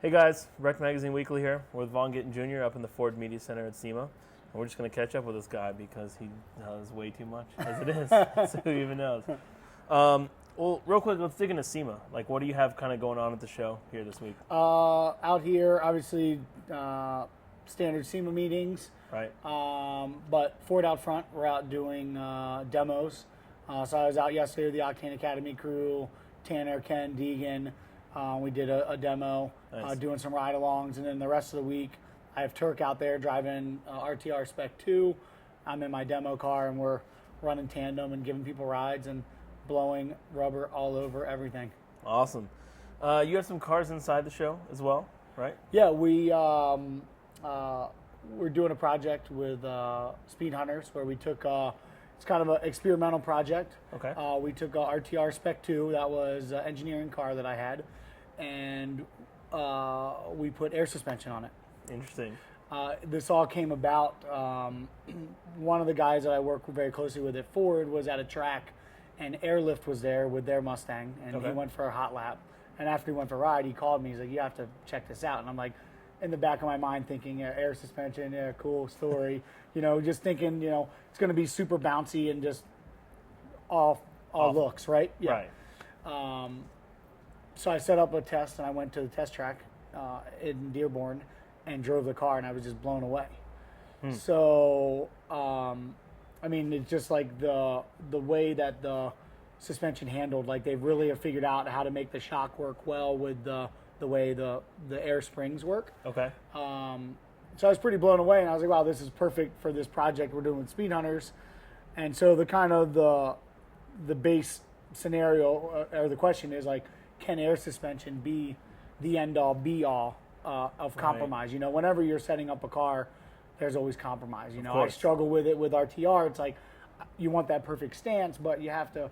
Hey guys, Rec Magazine Weekly here. We're with Vaughn Gittin Jr. up in the Ford Media Center at SEMA. And we're just going to catch up with this guy because he does way too much, as it is. So who even knows? Well, real quick, let's dig into SEMA. Like, what do you have kind of going on at the show here this week? Out here, obviously, standard SEMA meetings. Right. But Ford out front, we're out doing demos. So I was out yesterday with the Octane Academy crew, Tanner, Ken, Deegan. We did a demo, Nice. doing some ride-alongs, and then the rest of the week, I have Turk out there driving RTR Spec 2. I'm in my demo car, and we're running tandem and giving people rides and blowing rubber all over everything. Awesome. You have some cars inside the show as well, right? Yeah, we're doing a project with Speed Hunters where we took it's kind of an experimental project. Okay. We took a RTR Spec 2, that was an engineering car that I had, and we put air suspension on it. Interesting. This all came about, one of the guys that I work very closely with at Ford was at a track, and Airlift was there with their Mustang, and Okay. he went for a hot lap. And after he went for a ride, he called me. He's like, you have to check this out. And I'm like, in the back of my mind thinking, yeah, air suspension, yeah, cool story. Just thinking, it's going to be super bouncy and just all looks, right? Yeah. Right. So I set up a test, and I went to the test track in Dearborn and drove the car, and I was just blown away. So, it's just like the way that the suspension handled, like they really have figured out how to make the shock work well with the way the air springs work. Okay. So I was pretty blown away, and I was like, wow, this is perfect for this project we're doing with Speed Hunters. And so the base scenario or the question is like, can air suspension be the end all be all of compromise? Right. Whenever you're setting up a car, there's always compromise. I course. struggle with it with RTR. It's like you want that perfect stance, but you have to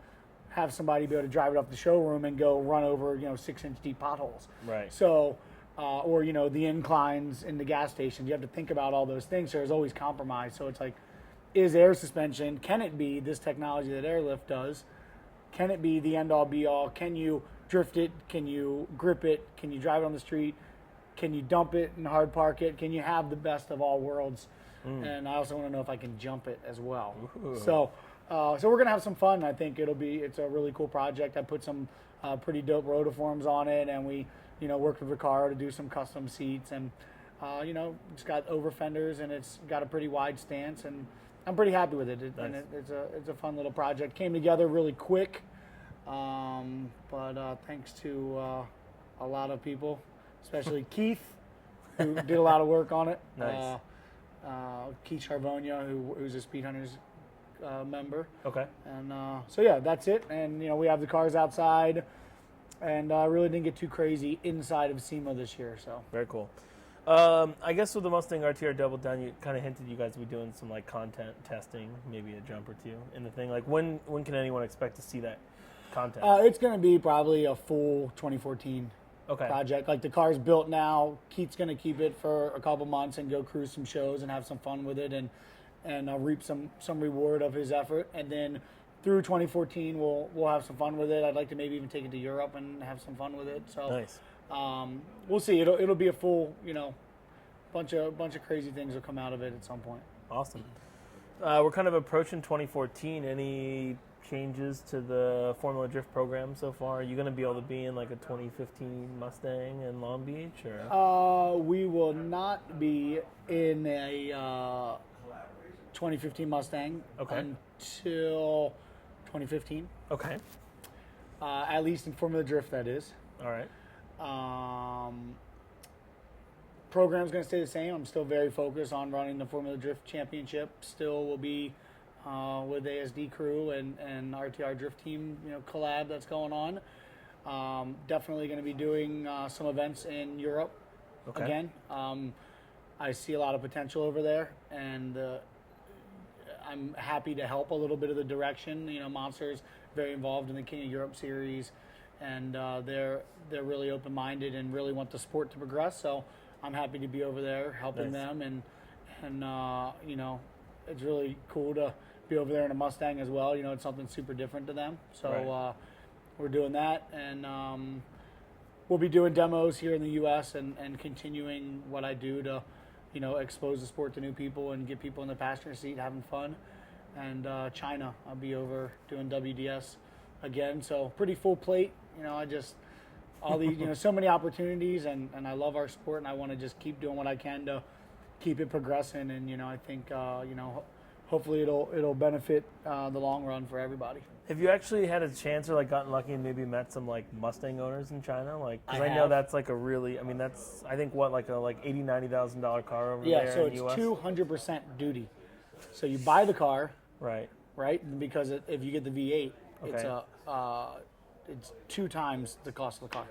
have somebody be able to drive it up the showroom and go run over 6-inch deep potholes. Right. So, or the inclines in the gas stations. You have to think about all those things. So there's always compromise. So it's like, is air suspension? Can it be this technology that Airlift does? Can it be the end all be all? Can you drift it? Can you grip it? Can you drive it on the street? Can you dump it and hard park it? Can you have the best of all worlds? And I also want to know if I can jump it as well. Ooh. So we're gonna have some fun. I think it's a really cool project. I put some pretty dope rotiforms on it, and we worked with Recaro to do some custom seats, and it's got over fenders, and it's got a pretty wide stance, and I'm pretty happy with it. Nice. And it's a fun little project. Came together really quick, but thanks to a lot of people, especially Keith, who did a lot of work on it. Nice. Keith Charvonia, who's a Speed Hunters member. Okay. And so yeah, that's it. And we have the cars outside, and really didn't get too crazy inside of SEMA this year. So Very cool. I guess with the Mustang RTR Double Down, you kind of hinted you guys would be doing some like content testing, maybe a jump or two in the thing. Like when can anyone expect to see that content? it's going to be probably a full 2014 Okay. project. Like the car's built now. Keith's going to keep it for a couple months and go cruise some shows and have some fun with it, and reap some reward of his effort. And then through 2014, we'll have some fun with it. I'd like to maybe even take it to Europe and have some fun with it. So Nice. We'll see. It'll be a full bunch of crazy things will come out of it at some point. Awesome. We're kind of approaching 2014. Any changes to the Formula Drift program so far? Are you going to be able to be in like a 2015 Mustang in Long Beach, or? We will not be in a 2015 Mustang until 2015. Okay. At least in Formula Drift, that is. All right. Program's going to stay the same. I'm still very focused on running the Formula Drift Championship. Still will be with ASD crew and RTR Drift Team collab that's going on. Definitely going to be doing some events in Europe again. I see a lot of potential over there, and I'm happy to help a little bit of the direction. Monster's very involved in the King of Europe series, and they're really open-minded and really want the sport to progress. So I'm happy to be over there helping Nice. them, and it's really cool to be over there in a Mustang as well. It's something super different to them. So Right. we're doing that, and we'll be doing demos here in the U.S. and continuing what I do to, expose the sport to new people and get people in the passenger seat having fun. And China, I'll be over doing WDS again. So pretty full plate. All these, so many opportunities, and I love our sport, and I want to just keep doing what I can to keep it progressing. And I think hopefully it'll benefit the long run for everybody. Have you actually had a chance or gotten lucky and maybe met some Mustang owners in China? Because I know that's a really, that's I think what $80,000-$90,000 car over there. Yeah, so in the it's US? 200% duty. So you buy the car, right? Because if you get the V8, Okay. it's 2 times the cost of the car.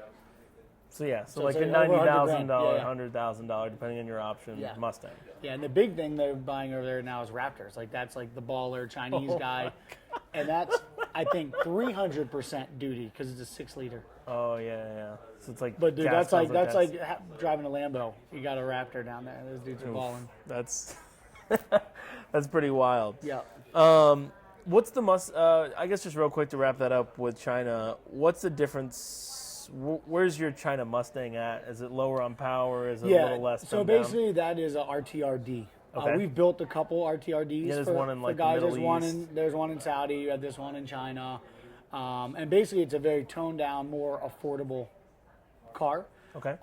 So yeah, so it's a like over $90,000, $100,000, $100,000, depending on your option, Mustang. Yeah, and the big thing they're buying over there now is Raptors. That's the baller Chinese guy, and that's I think 300% duty because it's a 6-liter. Oh yeah. So it's But dude, gas that's guzzler like driving a Lambo. You got a Raptor down there. Those dudes are balling. That's that's pretty wild. Yeah. What's the I guess just real quick to wrap that up with China. What's the difference? Where's your China Mustang at? Is it lower on power? Is it a little less? So basically, that is a RTR-D. Okay. We've built a couple RTR-Ds. Yeah, there's one in for the guys. Middle There's one in Saudi. You have this one in China, and basically it's a very toned down, more affordable car. Okay.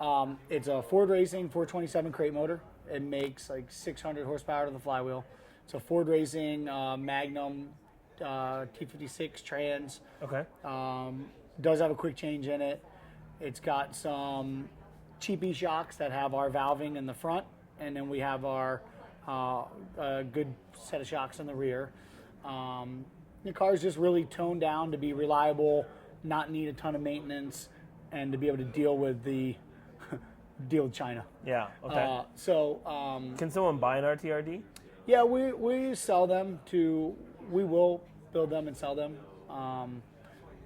It's a Ford Racing 427 crate motor. It makes 600 horsepower to the flywheel. It's a Ford Racing Magnum T56 trans. Okay. Does have a quick change in it. It's got some cheapy shocks that have our valving in the front, and then we have our good set of shocks in the rear. The car is just really toned down to be reliable, not need a ton of maintenance, and to be able to deal with China. Yeah. Okay. Can someone buy an RTR-D? Yeah, we sell them we will build them and sell them.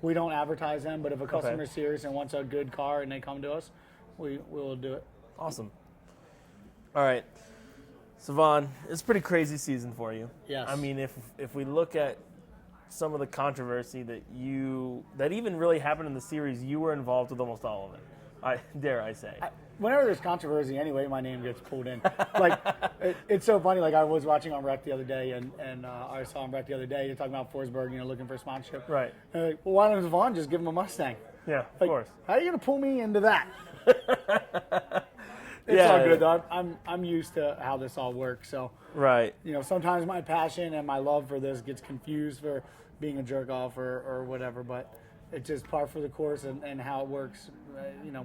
We don't advertise them, but if a customer is serious and wants a good car and they come to us, we will do it. Awesome. All right. So, Vaughn, it's a pretty crazy season for you. Yes. I mean, if we look at some of the controversy that even really happened in the series, you were involved with almost all of it. Dare I say. Whenever there's controversy anyway, my name gets pulled in. It's so funny. I was watching on Rec the other day, and I saw on Rec the other day, you're talking about Forsberg, looking for sponsorship. Right. Well, why doesn't Vaughn just give him a Mustang? Yeah, of course. How are you going to pull me into that? It's all good, though. I'm used to how this all works. So, right. Sometimes my passion and my love for this gets confused for being a jerk off or whatever, but it's just par for the course and how it works.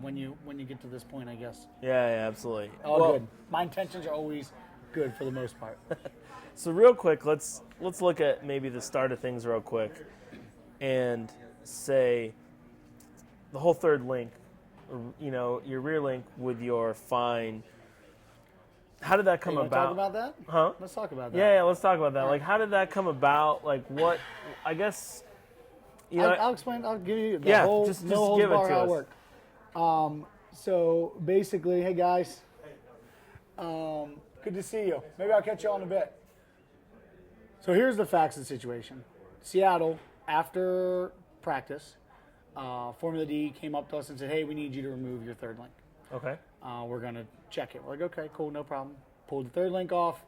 When you get to this point, I guess. Yeah, absolutely. All good. My intentions are always good for the most part. So real quick, let's look at maybe the start of things real quick, and say the whole third link, your rear link with your fine. How did that come about? Talk about that? Huh? Let's talk about that. Yeah, let's talk about that. How did that come about? What? I guess. I'll explain. I'll give you the whole just no give it holds barred to how us. it worked. So basically, hey guys, good to see you. Maybe I'll catch you on a bit. So here's the facts of the situation. Seattle, after practice, Formula D came up to us and said, hey, we need you to remove your third link. Okay. We're going to check it. We're like, okay, cool, no problem. Pulled the third link off.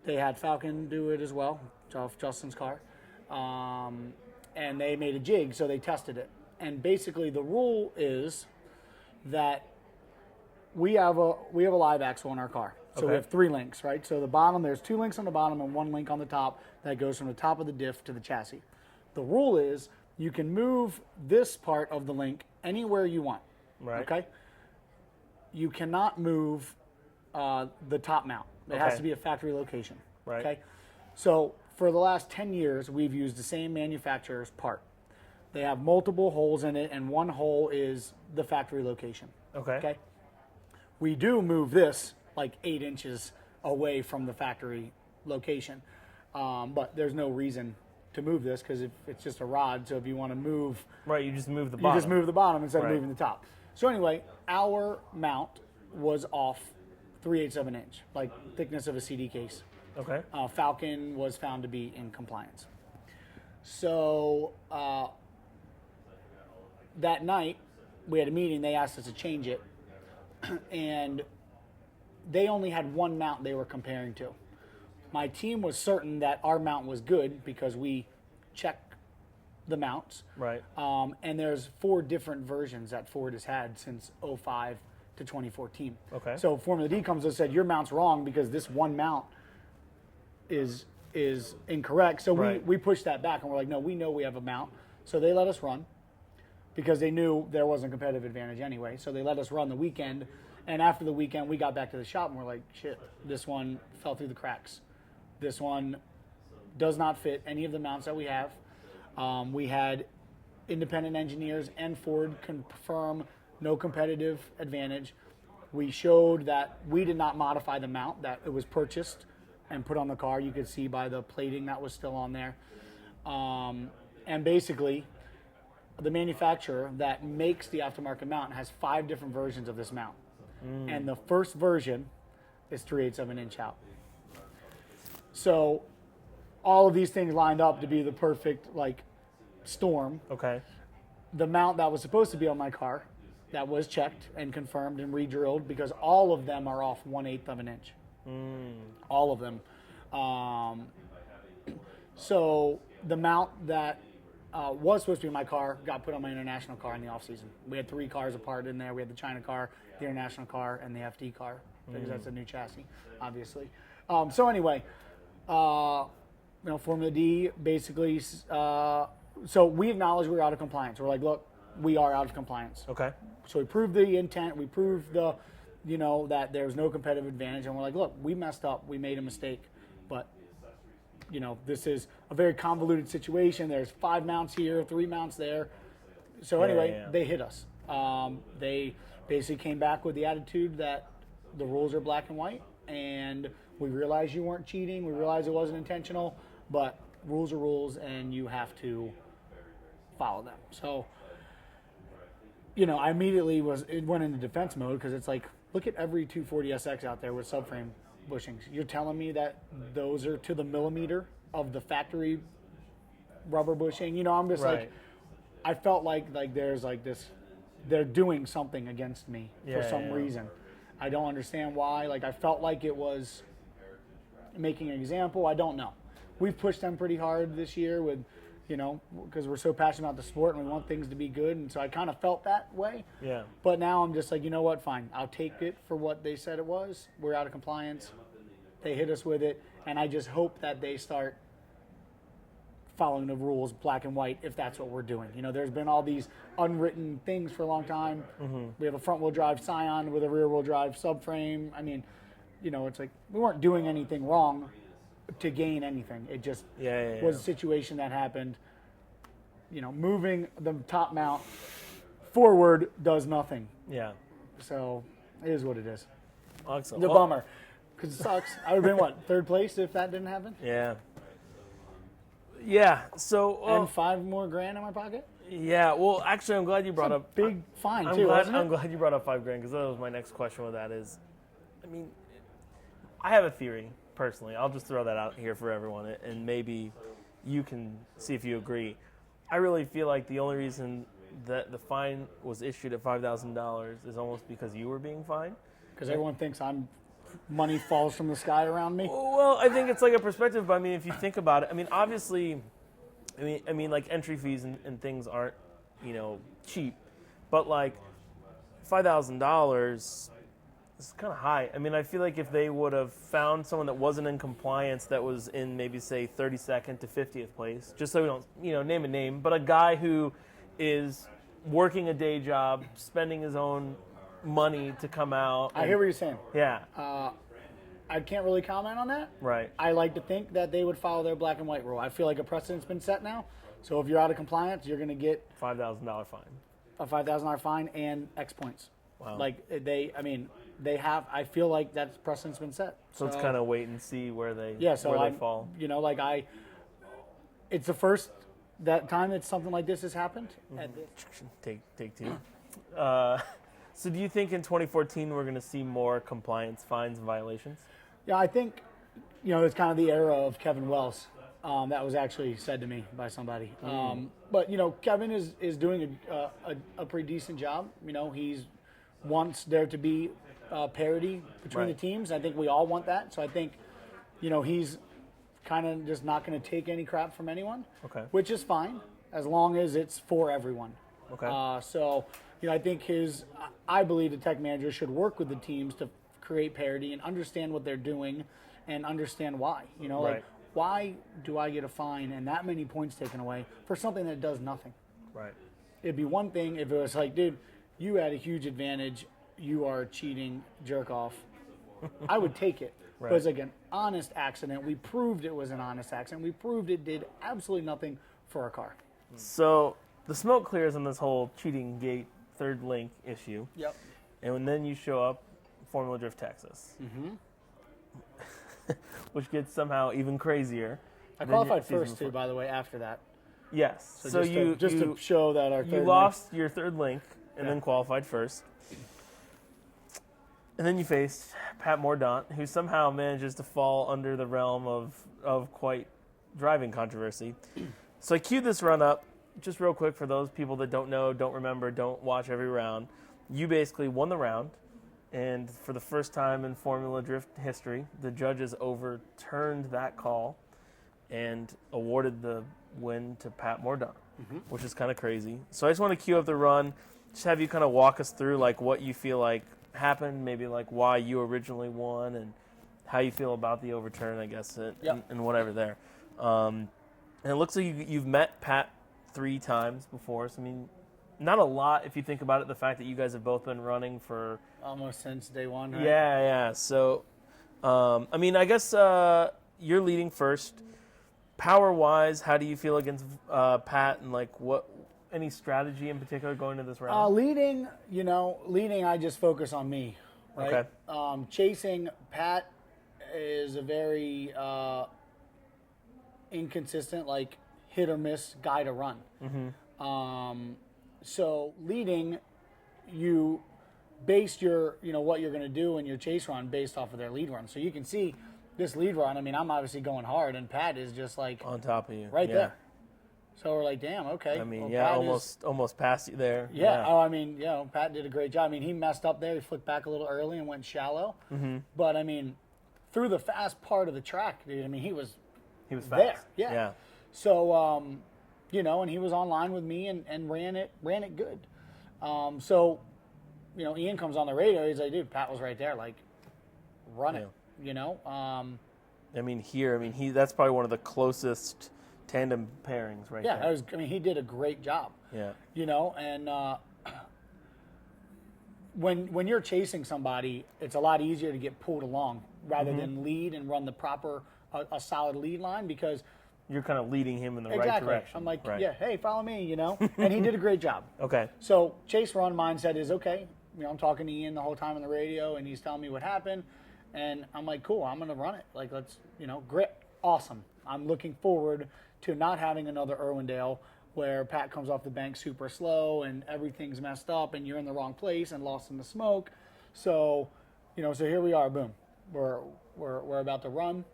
They had Falcon do it as well, off Justin's car. And they made a jig, so they tested it. And basically the rule is that we have a live axle in our car. So we have 3 links, right? So the bottom, there's 2 links on the bottom and 1 link on the top that goes from the top of the diff to the chassis. The rule is you can move this part of the link anywhere you want. Right. Okay? You cannot move the top mount. It has to be a factory location. Right. Okay? So for the last 10 years, we've used the same manufacturer's part. They have multiple holes in it, and one hole is the factory location. Okay. We do move this 8 inches away from the factory location, but there's no reason to move this because it's just a rod. So if you want to move, right, you just move the bottom. You just move the bottom instead Right. of moving the top. So anyway, our mount was off 3/8 of an inch, thickness of a CD case. Okay. Falcon was found to be in compliance. So that night, we had a meeting. They asked us to change it, and they only had one mount they were comparing to. My team was certain that our mount was good because we checked the mounts. Right. And there's 4 different versions that Ford has had since '05 to 2014. Okay. So Formula D comes and said, your mount's wrong because this one mount is incorrect. So Right. we pushed that back, and we're like, no, we know we have a mount. So they let us run because they knew there wasn't competitive advantage anyway. So they let us run the weekend. And after the weekend, we got back to the shop, and we're like, shit, this one fell through the cracks. This one does not fit any of the mounts that we have. We had independent engineers and Ford confirm no competitive advantage. We showed that we did not modify the mount, that it was purchased and put on the car. You could see by the plating that was still on there. And basically, the manufacturer that makes the aftermarket mount has 5 different versions of this mount. And the first version is 3/8 of an inch out. So all of these things lined up to be the perfect storm. Okay. The mount that was supposed to be on my car, that was checked and confirmed and re-drilled, because all of them are off 1/8 of an inch. All of them. So the mount that was supposed to be in my car got put on my international car in the off season. We had 3 cars apart in there. We had the China car, the international car, and the FD car, because that's a new chassis, obviously. So anyway, Formula D basically. So we acknowledge we're out of compliance. We're like, look, we are out of compliance. Okay. So we proved the intent. We proved that there's no competitive advantage, and we're like, look, we messed up. We made a mistake, but this is a very convoluted situation. There's 5 mounts here, 3 mounts there. So anyway, they hit us. They basically came back with the attitude that the rules are black and white, and we realized you weren't cheating. We realized it wasn't intentional, but rules are rules, and you have to follow them. So, I immediately went into defense mode, because it's like, look at every 240SX out there with subframe bushings. You're telling me that those are to the millimeter of the factory rubber bushing? I'm just Right. like, I felt like there's this, they're doing something against me for some reason. I don't understand why. I felt like it was making an example. I don't know. We've pushed them pretty hard this year with, because we're so passionate about the sport and we want things to be good. And so I kind of felt that way. Yeah. But now I'm just like, you know what? Fine. I'll take it for what they said it was. We're out of compliance. They hit us with it. And I just hope that they start following the rules black and white if that's what we're doing. There's been all these unwritten things for a long time. We have a front-wheel drive Scion with a rear-wheel drive subframe. I mean, it's like we weren't doing anything wrong to gain anything. It just was a situation that happened. Moving the top mount forward does nothing. Yeah. So it is what it is. Excellent. It's a bummer, because it sucks. I would have been, 3rd place if that didn't happen? Yeah. Yeah. So. And $5 more grand in my pocket? Yeah. Well, actually, I'm glad you brought up. Big fine, I'm too, glad, wasn't it? I'm glad you brought up $5 grand, because that was my next question with that is, I have a theory, personally. I'll just throw that out here for everyone, and maybe you can see if you agree. I really feel like the only reason that the fine was issued at $5,000 is almost because you were being fined. Because everyone thinks money falls from the sky around me. Well, I think it's like a perspective, but if you think about it, obviously, entry fees and things aren't, cheap, but $5,000 is kind of high. I feel like if they would have found someone that wasn't in compliance, that was in maybe say 32nd to 50th place, just so we don't, name a name, but a guy who is working a day job, spending his own money to come out. I hear what you're saying. Yeah. I can't really comment on that. Right. I like to think that they would follow their black and white rule. I feel like a precedent's been set now. So if you're out of compliance, you're going to get $5,000 fine. A $5,000 fine and X points. Wow. They have. I feel like that precedent's been set. So it's kind of wait and see where they fall. It's the first time that something like this has happened. Take 2. So do you think in 2014 we're going to see more compliance fines and violations? Yeah, I think, it's kind of the era of Kevin Wells. That was actually said to me by somebody. But, Kevin is doing a pretty decent job. He's wants there to be parity between the teams. I think we all want that. So I think, he's kind of just not going to take any crap from anyone, which is fine as long as it's for everyone. Okay. So, I think I believe the tech manager should work with the teams to create parity and understand what they're doing and understand why. Like, why do I get a fine and that many points taken away for something that does nothing? Right. It'd be one thing if it was like, dude, you had a huge advantage. You are cheating, jerk off. I would take it. Right. But it's like an honest accident. We proved it was an honest accident. We proved it did absolutely nothing for our car. So the smoke clears on this whole cheating gate third link issue. Yep. And then you show up, Formula Drift Texas. Mm-hmm. Which gets somehow even crazier. I qualified first, too, by the way, after that. Yes. So just to show that our third you lost your third link and then qualified first. And then you faced Pat Mordaunt, who somehow manages to fall under the realm of quite driving controversy. So I queued this run up, just real quick for those people that don't know, don't remember, don't watch every round. You basically won the round. And for the first time in Formula Drift history, the judges overturned that call and awarded the win to Pat Mordaunt, which is kind of crazy. So I just want to cue up the run, just have you kind of walk us through like what you feel like happened, maybe like why you originally won and how you feel about the overturn, I guess, and whatever there. And it looks like you've met Pat 3 times before. So, I mean, not a lot if you think about it, the fact that you guys have both been running for... Almost since day one, right? Yeah. So, I mean, I guess you're leading first. Power-wise, how do you feel against Pat and, like, any strategy in particular going into this round? Leading, I just focus on me, right? Okay. Chasing, Pat is a very inconsistent, like, hit or miss guy to run. Mm-hmm. So leading, you base your, what you're going to do in your chase run based off of their lead run. So you can see this lead run, I mean, I'm obviously going hard, and Pat is just like... on top of you. Right there. So we're like, damn, okay. I mean, well, almost past you there. Yeah. Oh, I mean, Pat did a great job. I mean, he messed up there. He flipped back a little early and went shallow. Mm-hmm. But, I mean, through the fast part of the track, dude, I mean, he was fast. There. Yeah. So, and he was online with me and ran it good. So, Ian comes on the radio. He's like, dude, Pat was right there. Like, run it, I mean, that's probably one of the closest tandem pairings right there. Yeah, he did a great job. Yeah. And when you're chasing somebody, it's a lot easier to get pulled along rather than lead and run the proper, a solid lead line because... You're kind of leading him in the right direction. I'm like, hey, follow me, And he did a great job. Okay. So chase run mindset is okay. I'm talking to Ian the whole time on the radio, and he's telling me what happened. And I'm like, cool, I'm going to run it. Like, let's, grit. Awesome. I'm looking forward to not having another Irwindale where Pat comes off the bank super slow and everything's messed up and you're in the wrong place and lost in the smoke. So, so here we are. Boom. We're about to run.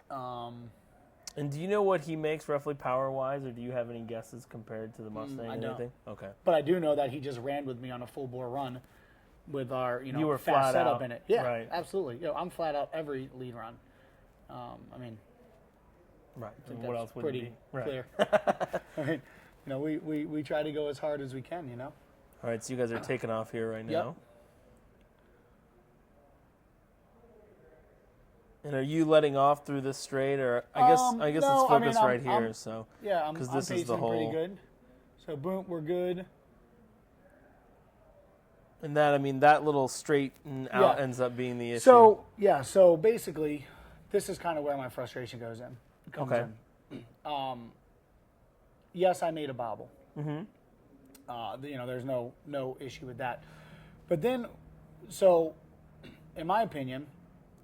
And do you know what he makes roughly power-wise, or do you have any guesses compared to the Mustang I or don't. anything? Okay. But I do know that he just ran with me on a full-bore run with our, you were fast flat setup out. In it. Yeah, right. Absolutely. I'm flat out every lead run. Right. I think what else would it be? Clear. I mean, we try to go as hard as we can, All right, so you guys are taking off here right now. Yep. And are you letting off through this straight, or I guess let's focus right here. I'm pacing pretty good. So boom, we're good. And that little straight and out ends up being the issue. So basically, this is kind of where my frustration comes in. Yes, I made a bobble. Mm-hmm. There's no issue with that. But then, so in my opinion,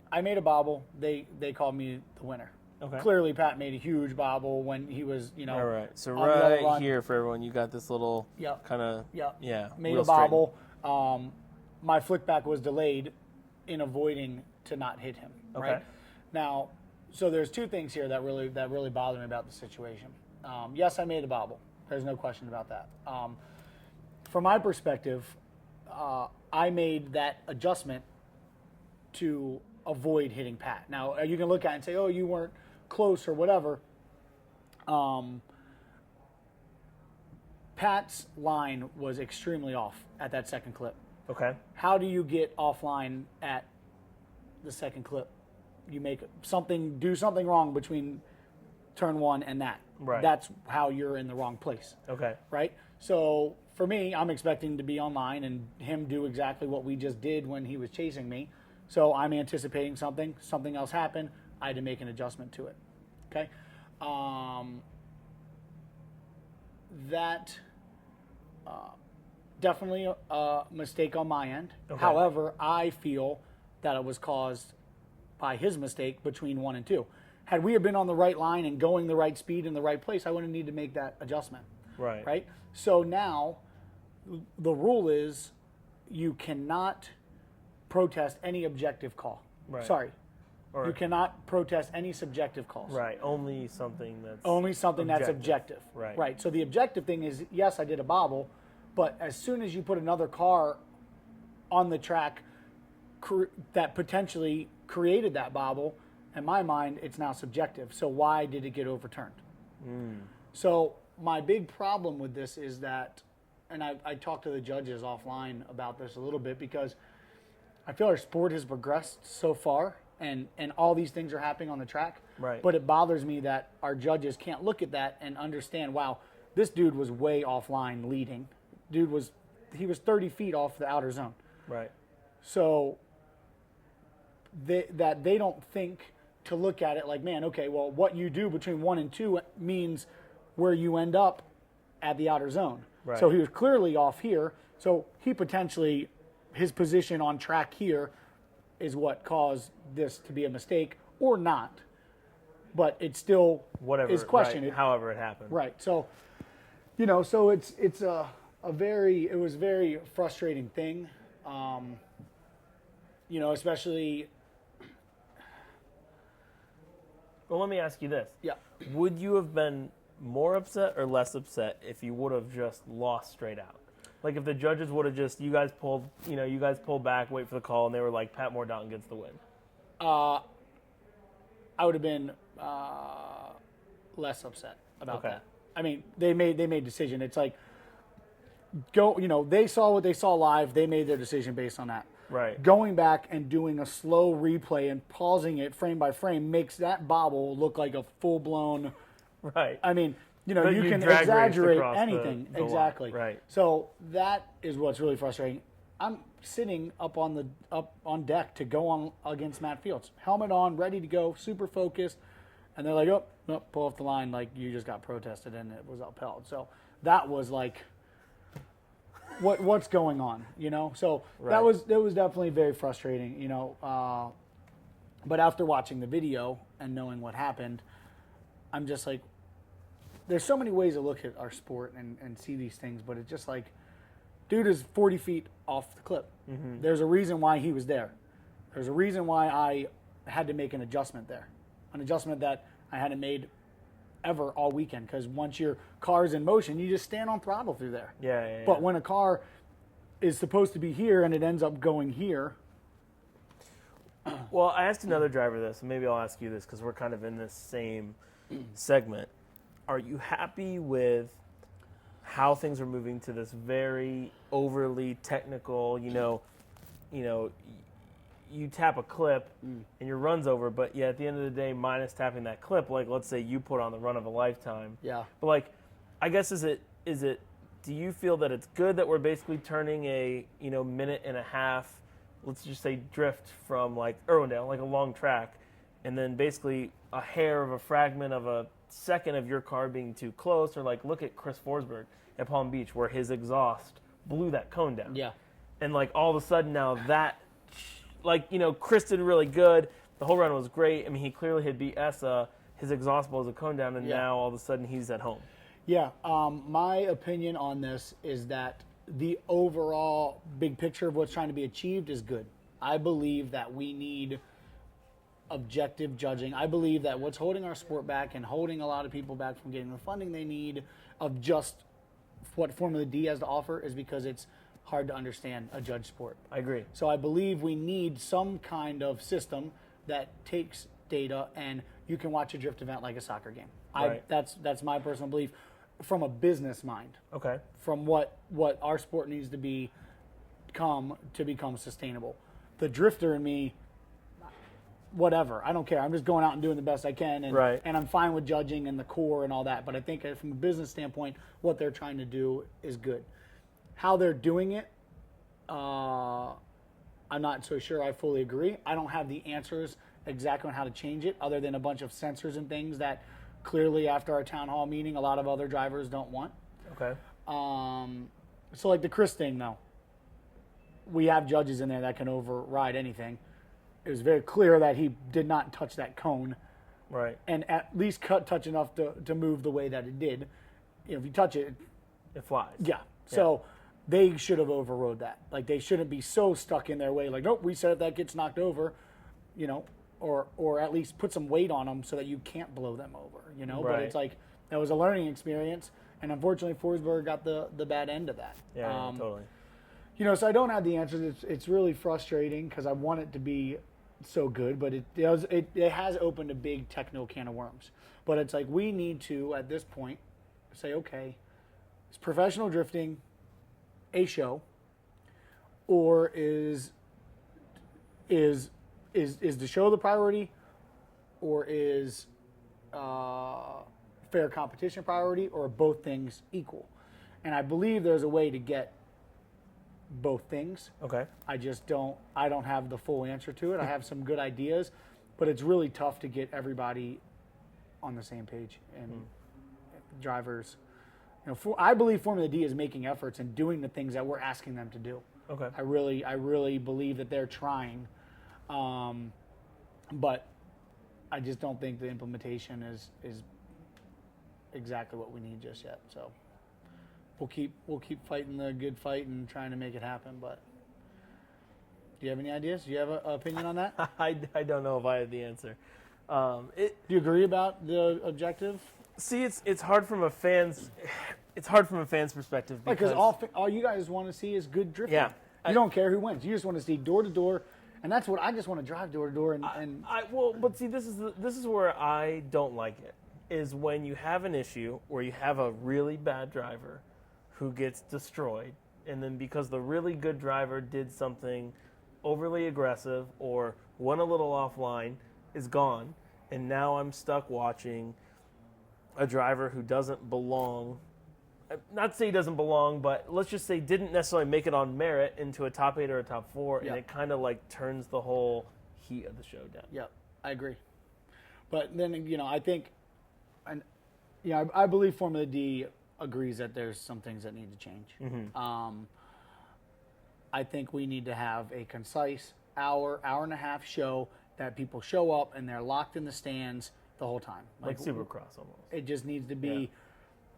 I made a bobble. They called me the winner. Okay. Clearly, Pat made a huge bobble when he was, All right. So right here for everyone, you got this little kind of made a bobble. My flick back was delayed in avoiding to not hit him. Okay. Right? Now, So there's two things here that really bother me about the situation. Yes, I made a bobble. There's no question about that. From my perspective, I made that adjustment to avoid hitting Pat. Now, you can look at it and say, oh, you weren't close or whatever. Pat's line was extremely off at that second clip. Okay. How do you get offline at the second clip? You do something wrong between turn one and that. Right. That's how you're in the wrong place. Okay. Right? So for me, I'm expecting to be online and him do exactly what we just did when he was chasing me. So I'm anticipating something else happened. I had to make an adjustment to it. Okay? That definitely a mistake on my end. Okay. However, I feel that it was caused by his mistake between 1 and 2. Had we have been on the right line and going the right speed in the right place, I wouldn't need to make that adjustment. Right. Right? So now the rule is you cannot protest any objective call. Right. Sorry. Or, You cannot protest any subjective calls. right. Only something that's That's objective. Right. Right. So the objective thing is, yes, I did a bobble, but as soon as you put another car on the track that potentially created that bobble, in my mind, it's now subjective. So why did it get overturned? So my big problem with this is that, and I talked to the judges offline about this a little bit, because I feel our sport has progressed so far, and all these things are happening on the track. Right. But it bothers me that our judges can't look at that and understand, wow, this dude was way offline leading. He was 30 feet off the outer zone. Right. So they don't think to look at it like, man, okay, well, what you do between 1 and 2 means where you end up at the outer zone. Right. So he was clearly off here. So he potentially, his position on track here is what caused this to be a mistake or not. But it still is questioned. Right, however it happened. Right. So, so it's a very frustrating thing. Especially. Well, let me ask you this. Yeah. Would you have been more upset or less upset if you would have just lost straight out? Like if the judges would have just, you guys pulled back, wait for the call, and they were like, Pat Mordaunt gets the win. I would have been less upset about that. I mean, they made decision. It's like they saw what they saw live. They made their decision based on that. Right. Going back and doing a slow replay and pausing it frame by frame makes that bobble look like a full blown. Right. I mean, you But can drag exaggerate raced across anything. the Exactly. line. Right. So that is what's really frustrating. I'm sitting up on deck to go on against Matt Fields, helmet on, ready to go, super focused, and they're like, "Oh, no, pull off the line, like you just got protested and it was upheld." So that was like, what's going on, So Right. that was definitely very frustrating, But after watching the video and knowing what happened, I'm just like, there's so many ways to look at our sport and see these things, but it's just like, dude is 40 feet off the clip. Mm-hmm. There's a reason why he was there. There's a reason why I had to make an adjustment there, an adjustment that I hadn't made ever all weekend, because once your car's in motion, you just stand on throttle through there. Yeah. But when a car is supposed to be here and it ends up going here. Well, I asked another driver this, and maybe I'll ask you this because we're kind of in this same segment. Are you happy with how things are moving to this very overly technical, you tap a clip and your run's over, but yeah, at the end of the day, minus tapping that clip, like let's say you put on the run of a lifetime. Yeah. But like, I guess is it do you feel that it's good that we're basically turning a, minute and a half, let's just say drift from like Irwindale, like a long track, and then basically a hair of a fragment of a second of your car being too close, or like look at Chris Forsberg at Palm Beach where his exhaust blew that cone down. Yeah. And like all of a sudden now that, like, Chris did really good. The whole run was great. I mean, he clearly had beat Essa. His exhaust blows a cone down, and now all of a sudden he's at home. Yeah. My opinion on this is that the overall big picture of what's trying to be achieved is good. I believe that we need objective judging. I believe that what's holding our sport back and holding a lot of people back from getting the funding they need of just what Formula D has to offer is because it's hard to understand a judge sport. I agree. So I believe we need some kind of system that takes data and you can watch a drift event like a soccer game. Right. That's my personal belief from a business mind. Okay. From what our sport needs to become sustainable. The drifter in me, whatever, I don't care. I'm just going out and doing the best I can, and Right. and I'm fine with judging and the core and all that. But I think from a business standpoint, what they're trying to do is good. How they're doing it, I'm not so sure I fully agree. I don't have the answers exactly on how to change it, other than a bunch of sensors and things that clearly after our town hall meeting, a lot of other drivers don't want. Okay. So like the Chris thing, though, we have judges in there that can override anything. It was very clear that he did not touch that cone, Right. and at least touch enough to move the way that it did. You know, if you touch it, It flies. yeah. So they should have overrode that. Like they shouldn't be so stuck in their way. Like, nope, we said if that gets knocked over, you know, or at least put some weight on them so that you can't blow them over. You know, Right. but it's like that was a learning experience, and unfortunately, Forsberg got the bad end of that. Yeah, totally. You know, so I don't have the answers. It's really frustrating because I want it to be so good, but it has opened a big technical can of worms. But it's like we need to at this point say, okay, is professional drifting a show, or is the show the priority, or is fair competition priority, or are both things equal? And I believe there's a way to get both things. Okay. I don't have the full answer to it. I have some good ideas, but it's really tough to get everybody on the same page and drivers. You know, I believe Formula D is making efforts and doing the things that we're asking them to do. Okay. I really believe that they're trying, but I just don't think the implementation is exactly what we need just yet. So we'll keep fighting the good fight and trying to make it happen. But do you have any ideas? Do you have an opinion on that? I don't know if I have the answer. Do you agree about the objective? See, it's hard from a fan's perspective because all you guys want to see is good drifting. Yeah. You don't care who wins. You just want to see door to door, and that's what I just want to drive door to door. And but see, this is where I don't like it. Is when you have an issue where you have a really bad driver who gets destroyed, and then because the really good driver did something overly aggressive or went a little offline, is gone, and now I'm stuck watching a driver who doesn't belong. Not to say he doesn't belong, but let's just say didn't necessarily make it on merit into a top 8 or a top 4, Yeah. and it kind of like turns the whole heat of the show down. yeah, I agree. But then I think, and I believe Formula D agrees that there's some things that need to change. Mm-hmm. I think we need to have a concise hour and a half show that people show up and they're locked in the stands the whole time. Like Supercross almost. It just needs to be,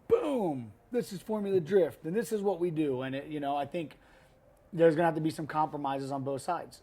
boom, this is Formula Drift, and this is what we do. And, I think there's going to have to be some compromises on both sides.